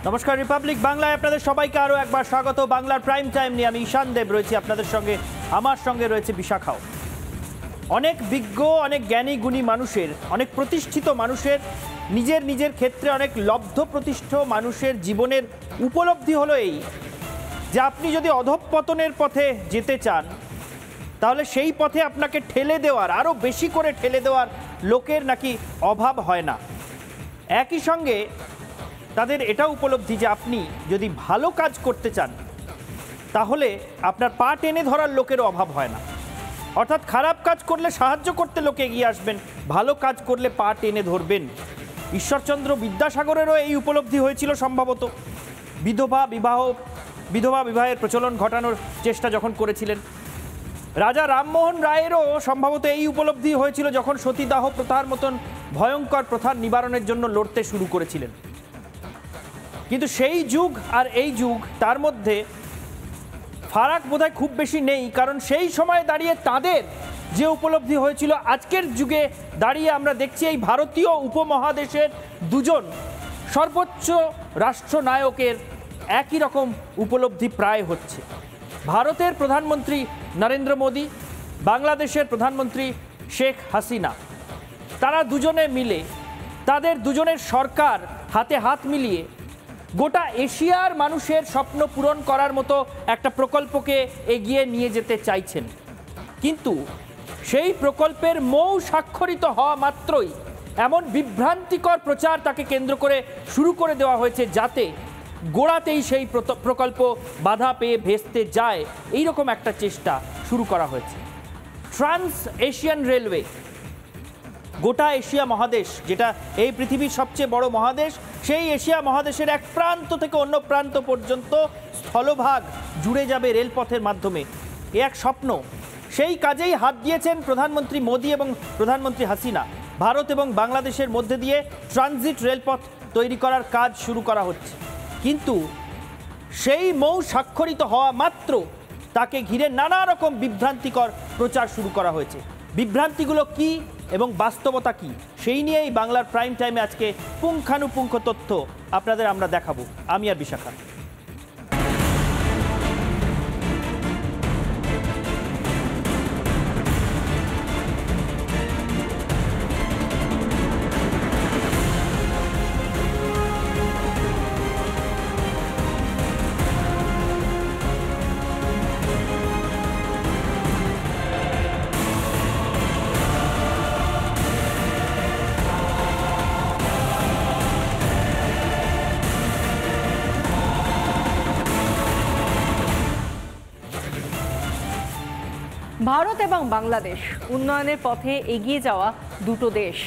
নমস্কার, রিপাবলিক বাংলায় আপনাদের সবাইকে আরও একবার স্বাগত। বাংলার প্রাইম টাইম নিয়ে আমি ঈশান দেব রয়েছি আপনাদের সঙ্গে। আমার সঙ্গে রয়েছে বিশাখাও। অনেক বিজ্ঞ, অনেক জ্ঞানী গুণী মানুষের, অনেক প্রতিষ্ঠিত মানুষের, নিজের নিজের ক্ষেত্রে অনেক লব্ধ প্রতিষ্ঠিত মানুষের জীবনের উপলব্ধি হলো এই যে আপনি যদি অধঃপতনের পথে যেতে চান তাহলে সেই পথে আপনাকে ঠেলে দেওয়ার, আরও বেশি করে ঠেলে দেওয়ার লোকের নাকি অভাব হয় না। একই সঙ্গে তাদের এটা উপলব্ধি যে আপনি যদি ভালো কাজ করতে চান তাহলে আপনার পা টেনে ধরার লোকেরও অভাব হয় না। অর্থাৎ খারাপ কাজ করলে সাহায্য করতে লোকে এগিয়ে আসবেন, ভালো কাজ করলে পা টেনে ধরবেন। ঈশ্বরচন্দ্র বিদ্যাসাগরেরও এই উপলব্ধি হয়েছিল সম্ভবত। বিধবা বিবাহের প্রচলন ঘটানোর চেষ্টা যখন করেছিলেন। রাজা রামমোহন রায়েরও সম্ভবত এই উপলব্ধি হয়েছিল যখন সতীদাহ প্রথার মতন ভয়ঙ্কর প্রথার নিবারণের জন্য লড়তে শুরু করেছিলেন। কিন্তু সেই যুগ আর এই যুগ, তার মধ্যে ফারাক বোধহয় খুব বেশি নেই, কারণ সেই সময় দাঁড়িয়ে তাদের যে উপলব্ধি হয়েছিল আজকের যুগে দাঁড়িয়ে আমরা দেখছি এই ভারতীয় উপমহাদেশের দুজন সর্বোচ্চ রাষ্ট্রনায়কের একই রকম উপলব্ধি প্রায় হচ্ছে। ভারতের প্রধানমন্ত্রী নরেন্দ্র মোদী, বাংলাদেশের প্রধানমন্ত্রী শেখ হাসিনা, তারা দুজনে মিলে, তাদের দুজনের সরকার হাতে হাত মিলিয়ে গোটা এশিয়ার মানুষের স্বপ্ন পূরণ করার মতো একটা প্রকল্পকে এগিয়ে নিয়ে যেতে চাইছেন। কিন্তু সেই প্রকল্পের মৌ স্বাক্ষরিত হওয়া মাত্রই এমন বিভ্রান্তিকর প্রচার তাকে কেন্দ্র করে শুরু করে দেওয়া হয়েছে যাতে গোড়াতেই সেই প্রকল্প বাধা পেয়ে ভেস্তে যায়। এইরকম একটা চেষ্টা শুরু করা হয়েছে। ট্রান্স এশিয়ান রেলওয়ে, গোটা এশিয়া মহাদেশ, যেটা এই পৃথিবীর সবচেয়ে বড় মহাদেশ, সেই এশিয়া মহাদেশের এক প্রান্ত থেকে অন্য প্রান্ত পর্যন্ত স্থলভাগ জুড়ে যাবে রেলপথের মাধ্যমে। এ এক স্বপ্ন। সেই কাজেই হাত দিয়েছেন প্রধানমন্ত্রী মোদী এবং প্রধানমন্ত্রী হাসিনা। ভারত এবং বাংলাদেশের মধ্যে দিয়ে ট্রানজিট রেলপথ তৈরি করার কাজ শুরু করা হচ্ছে। কিন্তু সেই মৌ স্বাক্ষরিত হওয়া মাত্র তাকে ঘিরে নানা রকম বিভ্রান্তিকর প্রচার শুরু করা হয়েছে। বিভ্রান্তিগুলো কি এবং বাস্তবতা কি, সেই নিয়েই বাংলার প্রাইম টাইমে আজকে পুঙ্খানুপুঙ্খ তথ্য আপনাদের আমরা দেখাবো। আমি আর বিশাখা। ভারত এবং বাংলাদেশ উন্নয়নের পথে এগিয়ে যাওয়া দুটো দেশ।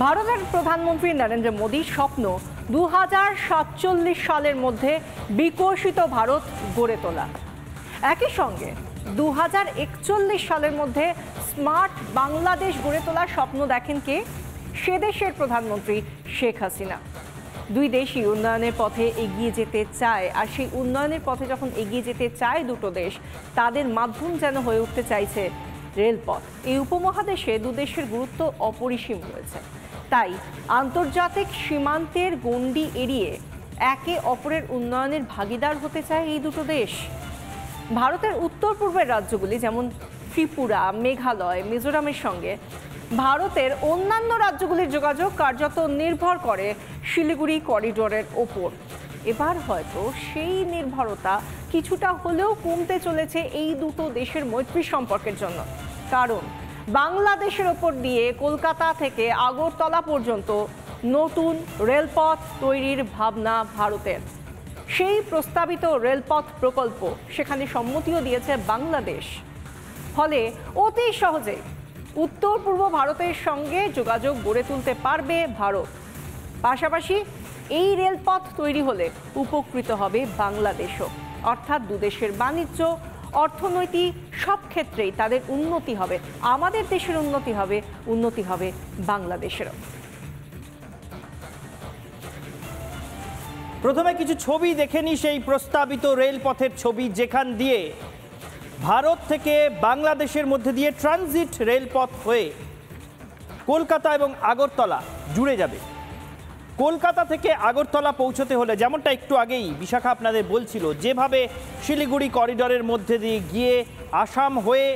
ভারতের প্রধানমন্ত্রী নরেন্দ্র মোদীর স্বপ্ন 2047 সালের মধ্যে বিকশিত ভারত গড়ে তোলা। একই সঙ্গে 2041 সালের মধ্যে স্মার্ট বাংলাদেশ গড়ে তোলার স্বপ্ন দেখেন কে? সে দেশের প্রধানমন্ত্রী শেখ হাসিনা। দুই দেশই উন্নয়নের পথে এগিয়ে যেতে চায়, আর সেই উন্নয়নের পথে যখন এগিয়ে যেতে চায় দুটো দেশ, তাদের মাধ্যম যেন হয়ে উঠতে চাইছে রেলপথ। এই উপমহাদেশে দু দেশের গুরুত্ব অপরিসীম রয়েছে। তাই আন্তর্জাতিক সীমান্তের গণ্ডি এড়িয়ে একে অপরের উন্নয়নের ভাগিদার হতে চায় এই দুটো দেশ। ভারতের উত্তর পূর্বের রাজ্যগুলি যেমন ত্রিপুরা, মেঘালয়, মিজোরামের সঙ্গে ভারতের অন্যান্য রাজ্যগুলির যোগাযোগ কার্যত নির্ভর করে শিলিগুড়ি করিডোরের ওপর। এবার হয়তো সেই নির্ভরতা কিছুটা হলেও কমতে চলেছে এই দুটো দেশের মৈত্রী সম্পর্কের জন্য। কারণ বাংলাদেশের ওপর দিয়ে কলকাতা থেকে আগরতলা পর্যন্ত নতুন রেলপথ তৈরির ভাবনা ভারতের। সেই প্রস্তাবিত রেলপথ প্রকল্প, সেখানে সম্মতিও দিয়েছে বাংলাদেশ। ফলে অতি সহজে উত্তর পূর্ব ভারতের সঙ্গে যোগাযোগ গড়ে তুলতে পারবে ভারত। পাশাপাশি এই রেলপথ তৈরি হলে উপকৃত হবে বাংলাদেশও। অর্থাৎ দুদেশের বাণিজ্য, অর্থনৈতিক সব ক্ষেত্রেই তাদের উন্নতি হবে। আমাদের দেশের উন্নতি হবে বাংলাদেশেরও। প্রথমে কিছু ছবি দেখে নি সেই প্রস্তাবিত রেলপথের ছবি, যেখান দিয়ে ভারত থেকে বাংলাদেশের মধ্যে দিয়ে ট্রানজিট রেলপথ হয়ে কলকাতা এবং আগরতলা জুড়ে যাবে। কলকাতা থেকে আগরতলা পৌঁছতে হলে যেমনটা একটু আগেই বিশাখা আপনাদের বলছিল, যেভাবে শিলিগুড়ি করিডোরের মধ্যে দিয়ে গিয়ে আসাম হয়ে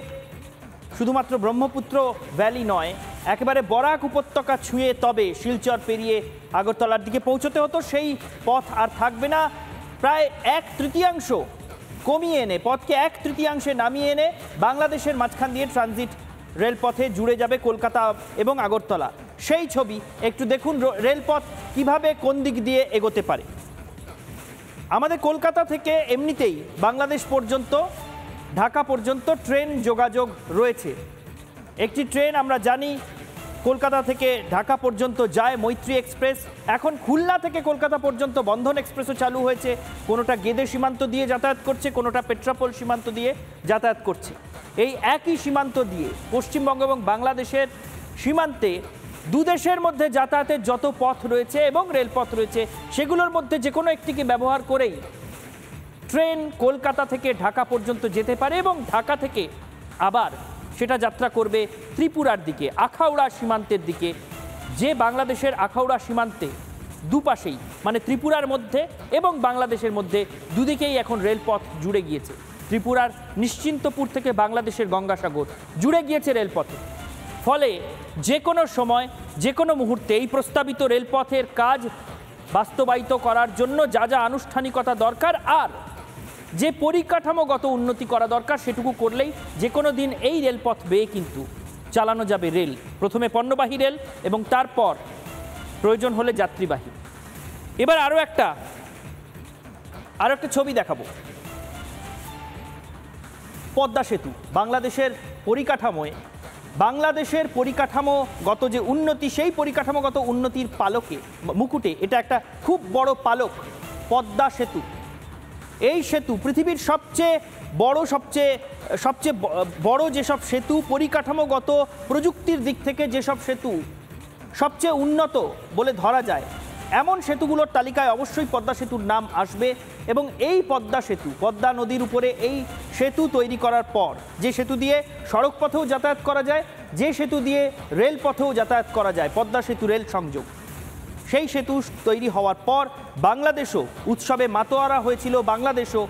শুধুমাত্র ব্রহ্মপুত্র ভ্যালি নয়, একেবারে বরাক উপত্যকা ছুঁয়ে তবে শিলচর পেরিয়ে আগরতলার দিকে পৌঁছতে হতো, সেই পথ আর থাকবে না। প্রায় 1/3 কমিয়ে এনে, পথকে 1/3 নামিয়ে এনে বাংলাদেশের মাঝখান দিয়ে ট্রানজিট রেলপথে জুড়ে যাবে কলকাতা এবং আগরতলা। সেই ছবি একটু দেখুন, রেলপথ কিভাবে কোন দিক দিয়ে এগোতে পারে। আমাদের কলকাতা থেকে এমনিতেই বাংলাদেশ পর্যন্ত, ঢাকা পর্যন্ত ট্রেন যোগাযোগ রয়েছে। একটি ট্রেন আমরা জানি কলকাতা থেকে ঢাকা পর্যন্ত যায়, মৈত্রী এক্সপ্রেস। এখন খুলনা থেকে কলকাতা পর্যন্ত বন্ধন এক্সপ্রেসও চালু হয়েছে। কোনোটা গেদে সীমান্ত দিয়ে যাতায়াত করছে, কোনোটা পেট্রাপোল সীমান্ত দিয়ে যাতায়াত করছে। এই একই সীমান্ত দিয়ে পশ্চিমবঙ্গ এবং বাংলাদেশের সীমান্তে দুদেশের মধ্যে যাতায়াতের যত পথ রয়েছে এবং রেলপথ রয়েছে, সেগুলোর মধ্যে যে কোনো একটিকে ব্যবহার করেই ট্রেন কলকাতা থেকে ঢাকা পর্যন্ত যেতে পারে এবং ঢাকা থেকে আবার সেটা যাত্রা করবে ত্রিপুরার দিকে, আখাউড়া সীমান্তের দিকে। যে বাংলাদেশের আখাউড়া সীমান্তে দুপাশেই, মানে ত্রিপুরার মধ্যে এবং বাংলাদেশের মধ্যে দুদিকেই এখন রেলপথ জুড়ে গিয়েছে। ত্রিপুরার নিশ্চিন্তপুর থেকে বাংলাদেশের গঙ্গাসাগর জুড়ে গিয়েছে রেলপথে। ফলে যে কোনো সময়, যে কোনো মুহূর্তে এই প্রস্তাবিত রেলপথের কাজ বাস্তবায়িত করার জন্য যা যা আনুষ্ঠানিকতা দরকার আর যে পরিকাঠামোগত উন্নতি করা দরকার, সেটুকু করলেই যে কোনো দিন এই রেলপথ বেয়ে কিন্তু চালানো যাবে রেল। প্রথমে পণ্যবাহী রেল এবং তারপর প্রয়োজন হলে যাত্রীবাহী। এবার আরও একটা ছবি দেখাবো। পদ্মা সেতু বাংলাদেশের পরিকাঠামোগত যে উন্নতি, সেই পরিকাঠামোগত উন্নতির পালকে, মুকুটে এটা একটা খুব বড় পালক, পদ্মা সেতু। এই সেতু পৃথিবীর সবচেয়ে বড় যেসব সেতু, পরিকাঠামোগত প্রযুক্তির দিক থেকে যেসব সেতু সবচেয়ে উন্নত বলে ধরা যায়, এমন সেতুগুলোর তালিকায় অবশ্যই পদ্মা সেতুর নাম আসবে। এবং এই পদ্মা সেতু, পদ্মা নদীর উপরে এই সেতু তৈরি করার পর, যে সেতু দিয়ে সড়ক পথেও যাতায়াত করা যায়, যে সেতু দিয়ে রেলপথেও যাতায়াত করা যায়, পদ্মা সেতু রেল সংযোগ, সেই সেতু তৈরি হওয়ার পর বাংলাদেশও উৎসবে মাতোয়ারা হয়েছিল। বাংলাদেশও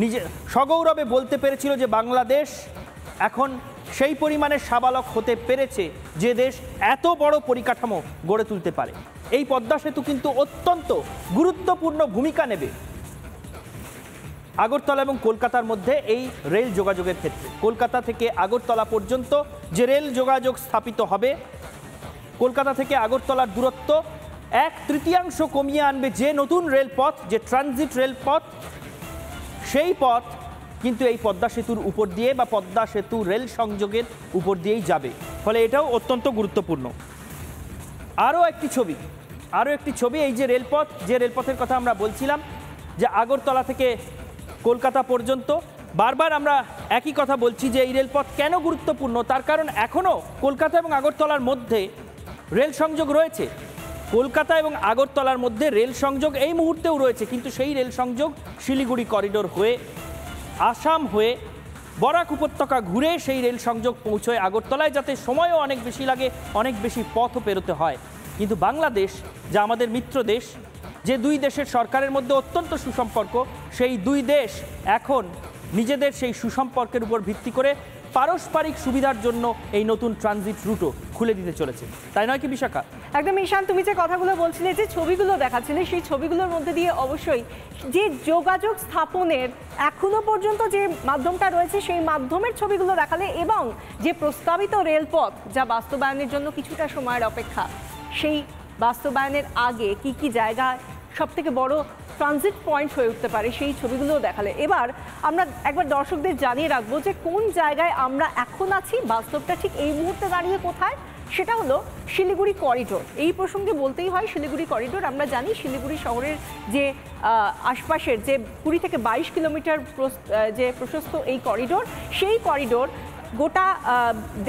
নিজে সগৌরবে বলতে পেরেছিল যে বাংলাদেশ এখন সেই পরিমাণে সাবালক হতে পেরেছে যে দেশ এত বড় পরিকাঠামো গড়ে তুলতে পারে। এই পদ্মা সেতু কিন্তু অত্যন্ত গুরুত্বপূর্ণ ভূমিকা নেবে আগরতলা এবং কলকাতার মধ্যে এই রেল যোগাযোগের ক্ষেত্রে। কলকাতা থেকে আগরতলা পর্যন্ত যে রেল যোগাযোগ স্থাপিত হবে, কলকাতা থেকে আগরতলার দূরত্ব 1/3 কমিয়ে আনবে যে নতুন রেলপথ, যে ট্রানজিট রেলপথ, সেই পথ কিন্তু এই পদ্মা সেতুর উপর দিয়ে বা পদ্মা সেতু রেল সংযোগের উপর দিয়েই যাবে। ফলে এটাও অত্যন্ত গুরুত্বপূর্ণ। আরও একটি ছবি, এই যে রেলপথ, যে রেলপথের কথা আমরা বলছিলাম, যে আগরতলা থেকে কলকাতা পর্যন্ত, বারবার আমরা একই কথা বলছি যে এই রেলপথ কেন গুরুত্বপূর্ণ। তার কারণ এখনও কলকাতা এবং আগরতলার মধ্যে রেল সংযোগ রয়েছে। কলকাতা এবং আগরতলার মধ্যে রেল সংযোগ এই মুহূর্তেও রয়েছে, কিন্তু সেই রেল সংযোগ শিলিগুড়ি করিডোর হয়ে, আসাম হয়ে, বরাক উপত্যকা ঘুরে সেই রেল সংযোগ পৌঁছয় আগরতলায়, যাতে সময়ও অনেক বেশি লাগে, অনেক বেশি পথও পেরোতে হয়। কিন্তু বাংলাদেশ, যা আমাদের মিত্র দেশ, যে দুই দেশের সরকারের মধ্যে অত্যন্ত সুসম্পর্ক, সেই দুই দেশ এখন নিজেদের সেই সুসম্পর্কের উপর ভিত্তি করে পারস্পরিক সুবিধার জন্য এই নতুন ট্রানজিট রুটও খুলে দিতে চলেছে, তাই নয় কি বিশাখা? একদম ঈশান, তুমি যে কথাগুলো বলছিলে, যে ছবিগুলো দেখাচ্ছিলে, সেই ছবিগুলোর মধ্যে দিয়ে অবশ্যই যে যোগাযোগ স্থাপনের এখনো পর্যন্ত যে মাধ্যমটা রয়েছে, সেই মাধ্যমের ছবিগুলো দেখালে এবং যে প্রস্তাবিত রেলপথ যা বাস্তবায়নের জন্য কিছুটা সময়ের অপেক্ষা, সেই বাস্তবায়নের আগে কি কি জায়গায় সবথেকে বড় ট্রানজিট পয়েন্ট হয়ে উঠতে পারে, সেই ছবিগুলোও দেখালে। এবার আমরা একবার দর্শকদের জানিয়ে রাখবো যে কোন জায়গায় আমরা এখন আছি, বাস্তবটা ঠিক এই মুহূর্তে দাঁড়িয়ে কোথায়। সেটা হলো শিলিগুড়ি করিডোর। এই প্রসঙ্গে বলতেই হয় শিলিগুড়ি করিডোর। আমরা জানি শিলিগুড়ি শহরের যে আশপাশের যে 20 থেকে 22 কিলোমিটার যে প্রশস্ত এই করিডোর, সেই করিডোর গোটা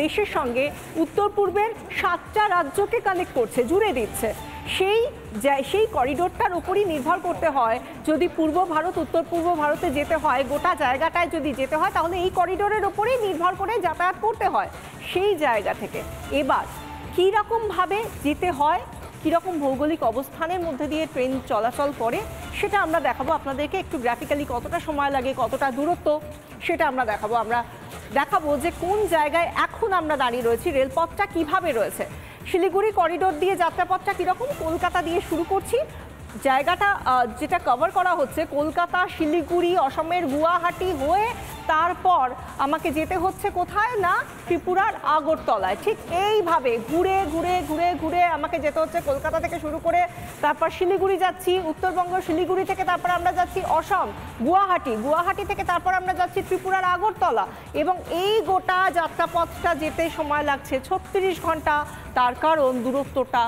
দেশের সঙ্গে উত্তর পূর্বের 7টা রাজ্যকে কানেক্ট করছে, জুড়ে দিচ্ছে। সেই করিডোরটার উপরই নির্ভর করতে হয়। যদি পূর্ব ভারত উত্তর পূর্ব ভারতে যেতে হয়, গোটা জায়গাটায় যদি যেতে হয়, তাহলে এই করিডোরের উপরেই নির্ভর করে যাতায়াত করতে হয়। সেই জায়গা থেকে এবার কী রকমভাবে যেতে হয়, কীরকম ভৌগোলিক অবস্থানের মধ্যে দিয়ে ট্রেন চলাচল করে সেটা আমরা দেখাবো আপনাদেরকে। একটু গ্রাফিক্যালি কতটা সময় লাগে, কতটা দূরত্ব সেটা আমরা দেখাবো যে কোন জায়গায় এখন আমরা দাঁড়িয়ে রয়েছি, রেলপথটা কিভাবে রয়েছে, শিলিগুড়ি করিডোর দিয়ে যাত্রাপথটা কীরকম, কলকাতা দিয়ে শুরু করছি। জায়গাটা যেটা কভার করা হচ্ছে কলকাতা, শিলিগুড়ি, অসমের গুয়াহাটি হয়ে তারপর আমাকে যেতে হচ্ছে কোথায় না ত্রিপুরার আগরতলায়। ঠিক এইভাবে ঘুরে ঘুরে ঘুরে ঘুরে আমাকে যেতে হচ্ছে কলকাতা থেকে শুরু করে, তারপর শিলিগুড়ি যাচ্ছি, উত্তরবঙ্গ শিলিগুড়ি থেকে তারপর আমরা যাচ্ছি অসম গুয়াহাটি থেকে তারপর আমরা যাচ্ছি ত্রিপুরার আগরতলা, এবং এই গোটা যাত্রাপথটা যেতে সময় লাগছে 36 ঘন্টা। তার কারণ দূরত্বটা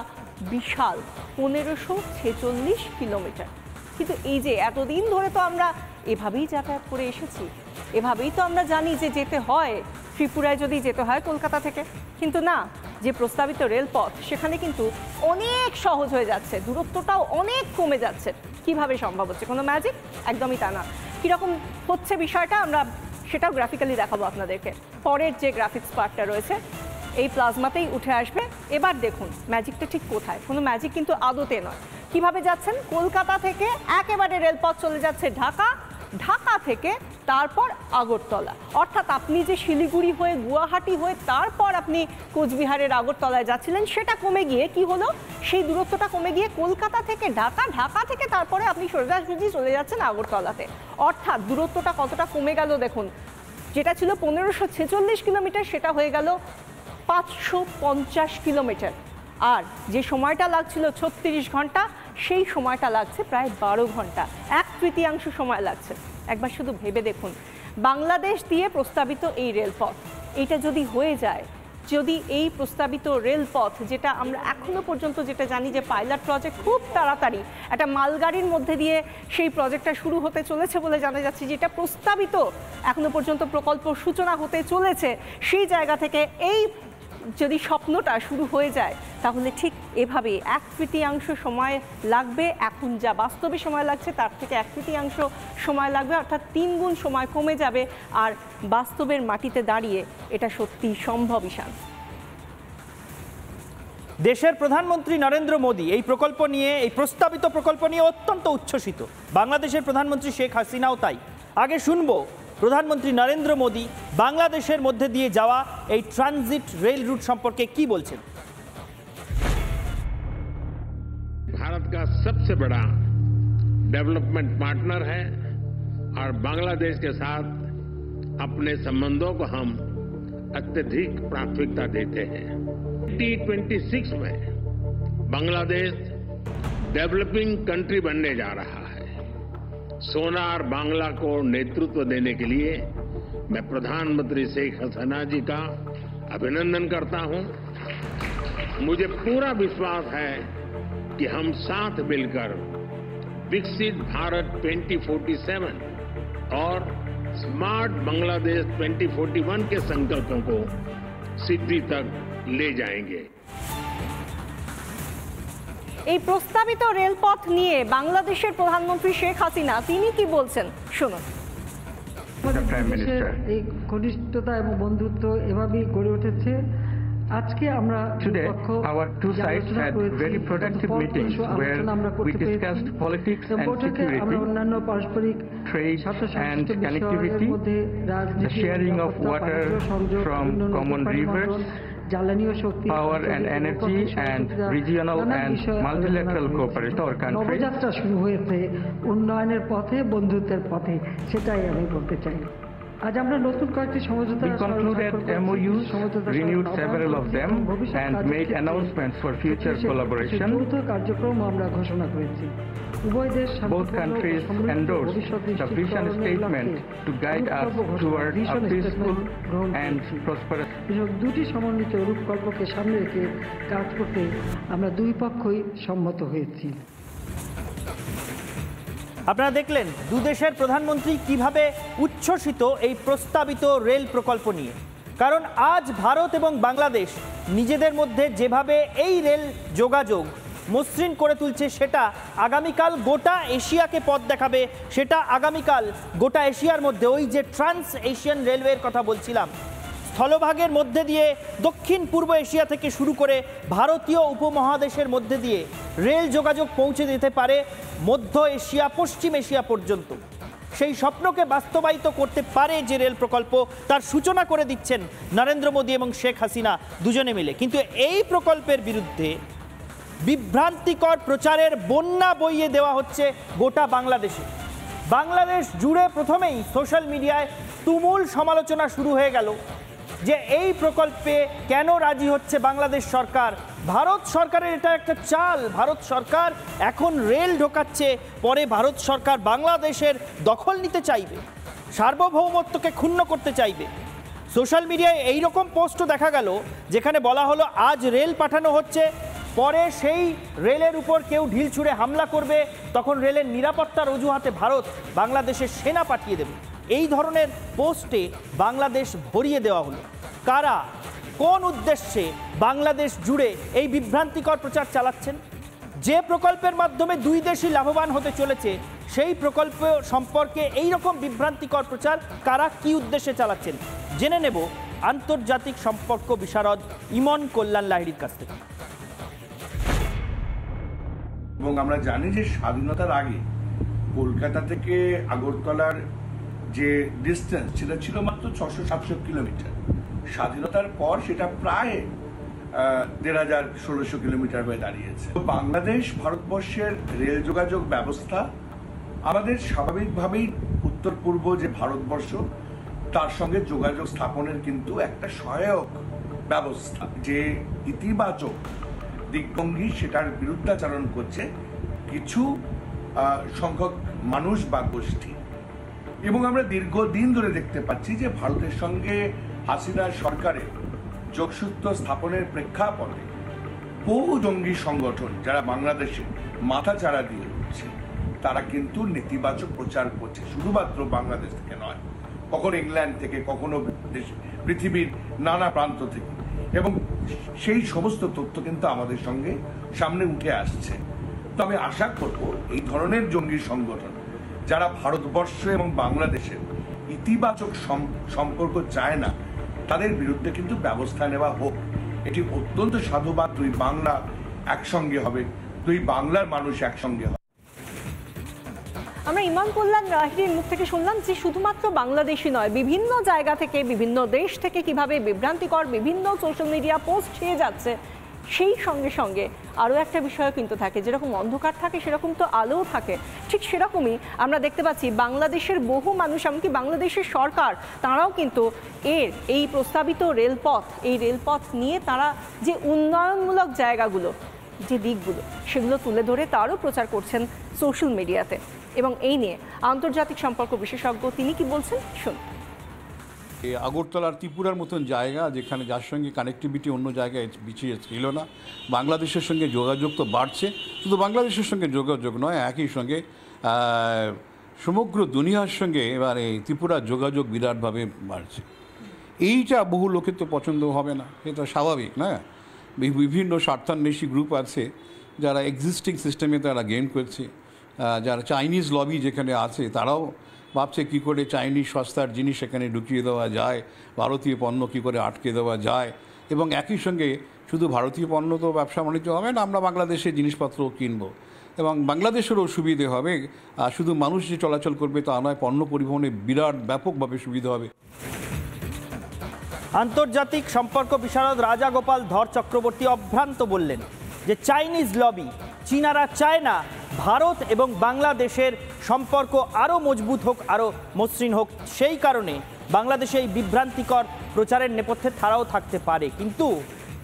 বিশাল, 1546 কিলোমিটার। কিন্তু এই যে এতদিন ধরে তো আমরা এভাবেই যাতায়াত করে এসেছি, এভাবেই তো আমরা জানি যে যেতে হয় ত্রিপুরায় যদি যেতে হয় কলকাতা থেকে, কিন্তু না, যে প্রস্তাবিত রেলপথ সেখানে কিন্তু অনেক সহজ হয়ে যাচ্ছে, দূরত্বটাও অনেক কমে যাচ্ছে। কিভাবে সম্ভব হচ্ছে? কোনো ম্যাজিক? একদমই তা না। কীরকম হচ্ছে বিষয়টা আমরা সেটাও গ্রাফিক্যালি দেখাবো আপনাদেরকে। পরের যে গ্রাফিক্স পার্টটা রয়েছে এই প্লাজমাতেই উঠে আসবে। এবার দেখুন ম্যাজিকটা ঠিক কোথায়। কোনো ম্যাজিক কিন্তু আদতে নয়। কিভাবে যাচ্ছেন? কলকাতা থেকে একেবারে রেলপথ চলে যাচ্ছে ঢাকা থেকে তারপর আগরতলা। অর্থাৎ আপনি যে শিলিগুড়ি হয়ে গুয়াহাটি হয়ে তারপর আপনি কোচবিহারের আগরতলায় যাচ্ছিলেন, সেটা কমে গিয়ে কি হলো, সেই দূরত্বটা কমে গিয়ে কলকাতা থেকে ঢাকা থেকে তারপরে আপনি সোজাসুজি চলে যাচ্ছেন আগরতলাতে। অর্থাৎ দূরত্বটা কতটা কমে গেল দেখুন, যেটা ছিল 1546 কিলোমিটার সেটা হয়ে গেল 550 কিলোমিটার। আর যে সময়টা লাগছিল 36 ঘন্টা, সেই সময়টা লাগছে প্রায় 12 ঘন্টা, 1/3 সময় লাগছে। একবার শুধু ভেবে দেখুন, বাংলাদেশ দিয়ে প্রস্তাবিত এই রেলপথ, এটা যদি হয়ে যায়, যদি এই প্রস্তাবিত রেলপথ, যেটা আমরা এখনো পর্যন্ত যেটা জানি যে পাইলট প্রজেক্ট, খুব তাড়াতাড়ি একটা মালগাড়ির মধ্যে দিয়ে সেই প্রজেক্টটা শুরু হতে চলেছে বলে জানা যাচ্ছে, যেটা প্রস্তাবিত এখনো পর্যন্ত প্রকল্প সূচনা হতে চলেছে, সেই জায়গা থেকে এই যদি স্বপ্নটা শুরু হয়ে যায় তাহলে ঠিক এভাবে 1/3 সময় লাগবে। এখন যা বাস্তবে সময় লাগছে তার থেকে 1/3 সময় লাগবে, অর্থাৎ 3 গুণ সময় কমে যাবে। আর বাস্তবের মাটিতে দাঁড়িয়ে এটা সত্যি সম্ভব। ঈশান, দেশের প্রধানমন্ত্রী নরেন্দ্র মোদী এই প্রকল্প নিয়ে, এই প্রস্তাবিত প্রকল্প নিয়ে অত্যন্ত উচ্ছ্বসিত। বাংলাদেশের প্রধানমন্ত্রী শেখ হাসিনাও তাই। আগে শুনবো প্রধানমন্ত্রী নরেন্দ্র মোদী বাংলাদেশের মধ্যে দিয়ে যাওয়া এই ট্রানজিট রেল রুট সম্পর্কে কি বলছেন। भारत का सबसे बड़ा डेवलपमेंट पार्टनर है और बांग्लादेश के साथ अपने संबंधों को हम अत्यधिक प्राथमिकता देते हैं। 2026 में बांग्लादेश डेवलपिंग कंट्री बनने जा रहा है। सोनार बांग्ला को नेतृत्व देने के लिए मैं प्रधानमंत्री शेख हसीना जी का अभिनंदन करता हूं। मुझे पूरा विश्वास है कि हम साथ मिलकर विकसित भारत 2047 और स्मार्ट बांग्लादेश 2041 के संकल्पों को सिद्धि तक ले जाएंगे। এই প্রস্তাবিত রেলপথ নিয়ে বাংলাদেশের প্রধানমন্ত্রী শেখ হাসিনা তিনি কি বলছেন শুনুন। এই ঘনিষ্ঠতা এবং বন্ধুত্ব এভাবেই গড়ে উঠেছে। আজকে আমরা Today, our two sides had very productive meetings where we discussed politics and security, অন্যান্য পারস্পরিক trade and connectivity, the sharing of water from common rivers, জ্বালানি ও শক্তি, power and energy, and regional and multilateral cooperation with our countries. Nabajatra শুরু হয়েছে উন্নয়নের পথে, বন্ধুত্বের পথে, সেটাই আমি বলতে চাই। আজ আমরা নতুন কয়েকটি সমঝোতা We concluded MOUs, renewed several of them, and made announcements for future collaboration. যৌথ কার্যক্রম আমরা ঘোষণা করেছি। উভয় দেশ Both countries endorsed the vision statement to guide us toward a peaceful and prosperous. দুটি সমন্বিত রূপকল্পকে সামনে রেখে কাজ করতে আমরা দুই পক্ষই সম্মত হয়েছি। আপনারা দেখলেন দুদেশের প্রধানমন্ত্রী কিভাবে উচ্ছ্বসিত এই প্রস্তাবিত রেল প্রকল্প নিয়ে। কারণ আজ ভারত এবং বাংলাদেশ নিজেদের মধ্যে যেভাবে এই রেল যোগাযোগ মসৃণ করে তুলছে, সেটা আগামীকাল গোটা এশিয়াকে পথ দেখাবে। সেটা আগামীকাল গোটা এশিয়ার মধ্যে ওই যে ট্রান্স এশিয়ান রেলওয়ের কথা বলছিলাম, স্থলভাগের মধ্যে দিয়ে দক্ষিণ পূর্ব এশিয়া থেকে শুরু করে ভারতীয় উপমহাদেশের মধ্যে দিয়ে রেল যোগাযোগ পৌঁছে যেতে পারে মধ্য এশিয়া, পশ্চিম এশিয়া পর্যন্ত। সেই স্বপ্নকে বাস্তবায়িত করতে পারে যে রেল প্রকল্প, তার সূচনা করে দিচ্ছেন নরেন্দ্র মোদী এবং শেখ হাসিনা দুজনে মিলে। কিন্তু এই প্রকল্পের বিরুদ্ধে বিভ্রান্তিকর প্রচারের বন্যা বইয়ে দেওয়া হচ্ছে গোটা বাংলাদেশে। বাংলাদেশ জুড়ে প্রথমেই সোশ্যাল মিডিয়ায় তুমুল সমালোচনা শুরু হয়ে গেল যে এই প্রকল্পে কেন রাজি হচ্ছে বাংলাদেশ সরকার। ভারত সরকারের এটা একটা চাল, ভারত সরকার এখন রেল ঢোকাচ্ছে, পরে ভারত সরকার বাংলাদেশের দখল নিতে চাইবে, সার্বভৌমত্বকে ক্ষুণ্ণ করতে চাইবে। সোশ্যাল মিডিয়ায় এইরকম পোস্টও দেখা গেল যেখানে বলা হলো আজ রেল পাঠানো হচ্ছে, পরে সেই রেলের উপর কেউ ঢিল ছুঁড়ে হামলা করবে, তখন রেলের নিরাপত্তার অজুহাতে ভারত বাংলাদেশের সেনা পাঠিয়ে দেবে। এই ধরনের পোস্টে বাংলাদেশ ভরিয়ে দেওয়া হলো। কারা, কোন উদ্দেশ্যে বাংলাদেশ জুড়ে এই বিভ্রান্তিকর প্রচার চালাচ্ছেন? যে প্রকল্পের মাধ্যমে দুই দেশই লাভবান হতে চলেছে সেই প্রকল্প সম্পর্কে এই রকম বিভ্রান্তিকর প্রচার কারা কি উদ্দেশ্যে চালাচ্ছেন জেনে নেব আন্তর্জাতিক সম্পর্ক বিশারদ ইমন কল্যাণ লাহিড়ীর কাছ থেকে। এবং আমরা জানি যে স্বাধীনতার আগে কলকাতা থেকে আগরতলার যে ডিস্টেন্স সেটা ছিল মাত্র 600-700 কিলোমিটার। স্বাধীনতার পর সেটা প্রায় 1500-1600 কিলোমিটার হয়ে দাঁড়িয়েছে। বাংলাদেশ ভারতবর্ষের রেল যোগাযোগ ব্যবস্থা আমাদের স্বাভাবিকভাবেই উত্তর পূর্ব যে ভারতবর্ষ তার সঙ্গে যোগাযোগ স্থাপনের কিন্তু একটা সহায়ক ব্যবস্থা। যে ইতিবাচক দিকভঙ্গি সেটার বিরুদ্ধাচরণ করছে কিছু সংখ্যক মানুষ বা গোষ্ঠী। এবং আমরা দীর্ঘদিন ধরে দেখতে পাচ্ছি যে ভারতের সঙ্গে হাসিনা সরকারের যোগসূত্র স্থাপনের প্রেক্ষাপটে বহু জঙ্গি সংগঠন যারা বাংলাদেশে মাথাচাড়া দিয়ে উঠছে তারা কিন্তু নেতিবাচক প্রচার করছে, শুধুমাত্র বাংলাদেশ থেকে নয়, কখনো ইংল্যান্ড থেকে, কখনো পৃথিবীর নানা প্রান্ত থেকে। এবং সেই সমস্ত তথ্য কিন্তু আমাদের সঙ্গে সামনে উঠে আসছে। তো আমি আশা করব এই ধরনের জঙ্গি সংগঠন যারা ভারতবর্ষ এবং বাংলাদেশের ইতিবাচক সম্পর্ক চায় না তাদের বিরুদ্ধে কিন্তু ব্যবস্থা নেওয়া হোক। এটি অত্যন্ত সাধুবাদ, দুই বাংলা একসঙ্গে হবে, দুই বাংলার মানুষ একসঙ্গে হবে। আমরা ইমন কল্যাণ লাহিড়ীর মুখ থেকে শুনলাম যে শুধুমাত্র বাংলাদেশই নয়, বিভিন্ন জায়গা থেকে, বিভিন্ন দেশ থেকে কিভাবে বিভ্রান্তিকর বিভিন্ন সোশ্যাল মিডিয়া পোস্ট ছেয়ে যাচ্ছে। সেই সঙ্গে সঙ্গে আরও একটা বিষয় কিন্তু থাকে, যেরকম অন্ধকার থাকে সেরকম তো আলোও থাকে। ঠিক সেরকমই আমরা দেখতে পাচ্ছি বাংলাদেশের বহু মানুষ, এমনকি বাংলাদেশের সরকার, তারাও কিন্তু এই প্রস্তাবিত রেলপথ নিয়ে তারা যে উন্নয়নমূলক জায়গাগুলো, যে দিকগুলো, সেগুলো তুলে ধরে তারও প্রচার করছেন সোশ্যাল মিডিয়াতে। এবং এই নিয়ে আন্তর্জাতিক সম্পর্ক বিশেষজ্ঞ তিনি কি বলছেন শুনুন। আগরতলার ত্রিপুরার মতন জায়গা যেখানে যার সঙ্গে কানেক্টিভিটি অন্য জায়গায় বিছিয়ে ছিল না, বাংলাদেশের সঙ্গে যোগাযোগ তো বাড়ছে। শুধু বাংলাদেশের সঙ্গে যোগাযোগ নয়, একই সঙ্গে সমগ্র দুনিয়ার সঙ্গে এবার এই ত্রিপুরার যোগাযোগ বিরাটভাবে বাড়ছে। এইটা বহু লোকের তো পছন্দ হবে না, এটা স্বাভাবিক না। বিভিন্ন স্বার্থান্বেষী গ্রুপ আছে যারা এক্সিস্টিং সিস্টেমে তারা গেম করছে। যারা চাইনিজ লবি যেখানে আছে তারাও ভাবছে কী করে চাইনিজ সস্তার জিনিস সেখানে ঢুকিয়ে দেওয়া যায়, ভারতীয় পণ্য কী করে আটকে দেওয়া যায়। এবং একই সঙ্গে শুধু ভারতীয় পণ্য তো ব্যবসা বাণিজ্য হবে না, আমরা বাংলাদেশের জিনিসপত্রও কিনবো এবং বাংলাদেশেরও সুবিধে হবে। শুধু মানুষ যে চলাচল করবে তা নয়, পণ্য পরিবহনে বিরাট ব্যাপকভাবে সুবিধা হবে। আন্তর্জাতিক সম্পর্ক বিশারদ রাজা গোপাল ধর চক্রবর্তী অভ্রান্ত বললেন যে চাইনিজ লবি, চীনারা চায় না ভারত এবং বাংলাদেশের সম্পর্ক আরও মজবুত হোক, আরও মসৃণ হোক। সেই কারণে বাংলাদেশে এই বিভ্রান্তিকর প্রচারের নেপথ্যে তারাও থাকতে পারে, কিন্তু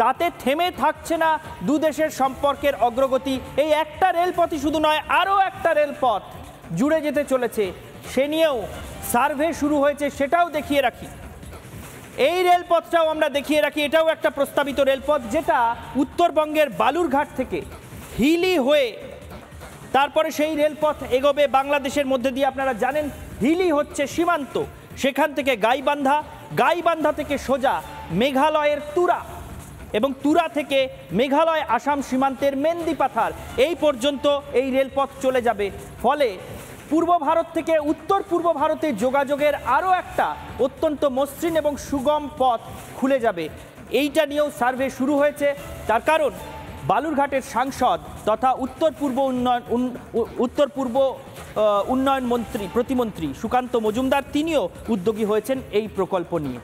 তাতে থেমে থাকছে না দু দেশের সম্পর্কের অগ্রগতি। এই একটা রেলপথই শুধু নয়, আরও একটা রেলপথ জুড়ে যেতে চলেছে, সে নিয়েও সার্ভে শুরু হয়েছে, সেটাও দেখিয়ে রাখি। এই রেলপথটাও আমরা দেখিয়ে রাখি, এটাও একটা প্রস্তাবিত রেলপথ যেটা উত্তরবঙ্গের বালুরঘাট থেকে হিলি হয়ে তারপরে সেই রেলপথ এগোবে বাংলাদেশের মধ্যে দিয়ে। আপনারা জানেন হিলি হচ্ছে সীমান্ত, সেখান থেকে গাইবান্ধা থেকে সোজা মেঘালয়ের তুরা, এবং তুরা থেকে মেঘালয় আসাম সীমান্তের মেন্দিপাথার এই পর্যন্ত এই রেলপথ চলে যাবে। ফলে পূর্ব ভারত থেকে উত্তর পূর্ব ভারতে যোগাযোগের আরও একটা অত্যন্ত মসৃণ এবং সুগম পথ খুলে যাবে। এইটা নিয়েও সার্ভে শুরু হয়েছে। তার কারণ বালুরঘাটের সাংসদ তথা উত্তর পূর্ব উন্নয়ন মন্ত্রী প্রতিমন্ত্রী সুকান্ত মজুমদার তিনিও উদ্যোগী হয়েছেন এই প্রকল্প নিয়ে।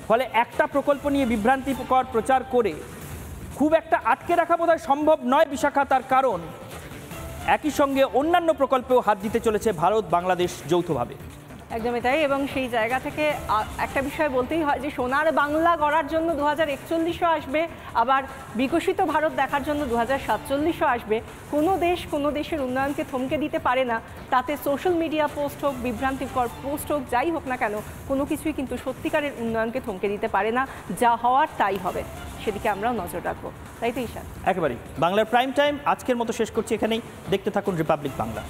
ফলে একটা প্রকল্প নিয়ে বিভ্রান্তিকর প্রচার করে খুব একটা আটকে রাখা বোধহয় সম্ভব নয় বিশাখা। তার কারণ একই সঙ্গে অন্যান্য প্রকল্পেও হাত দিতে চলেছে ভারত বাংলাদেশ যৌথভাবে। একদমই তাই। এবং সেই জায়গা থেকে একটা বিষয় বলতেই হয় যে সোনার বাংলা গড়ার জন্য 2041ও আসবে, আবার বিকশিত ভারত দেখার জন্য 2047ও আসবে। কোনো দেশ কোনো দেশের উন্নয়নকে থমকে দিতে পারে না। তাতে সোশ্যাল মিডিয়া পোস্ট হোক, বিভ্রান্তিকর পোস্ট হোক, যাই হোক না কেন, কোনো কিছুই কিন্তু সত্যিকারের উন্নয়নকে থমকে দিতে পারে না। যা হওয়ার তাই হবে, সেদিকে আমরাও নজর রাখবো, তাই তো ঈশান? একেবারেই। বাংলার প্রাইম টাইম আজকের মতো শেষ করছি এখানেই। দেখতে থাকুন রিপাবলিক বাংলা।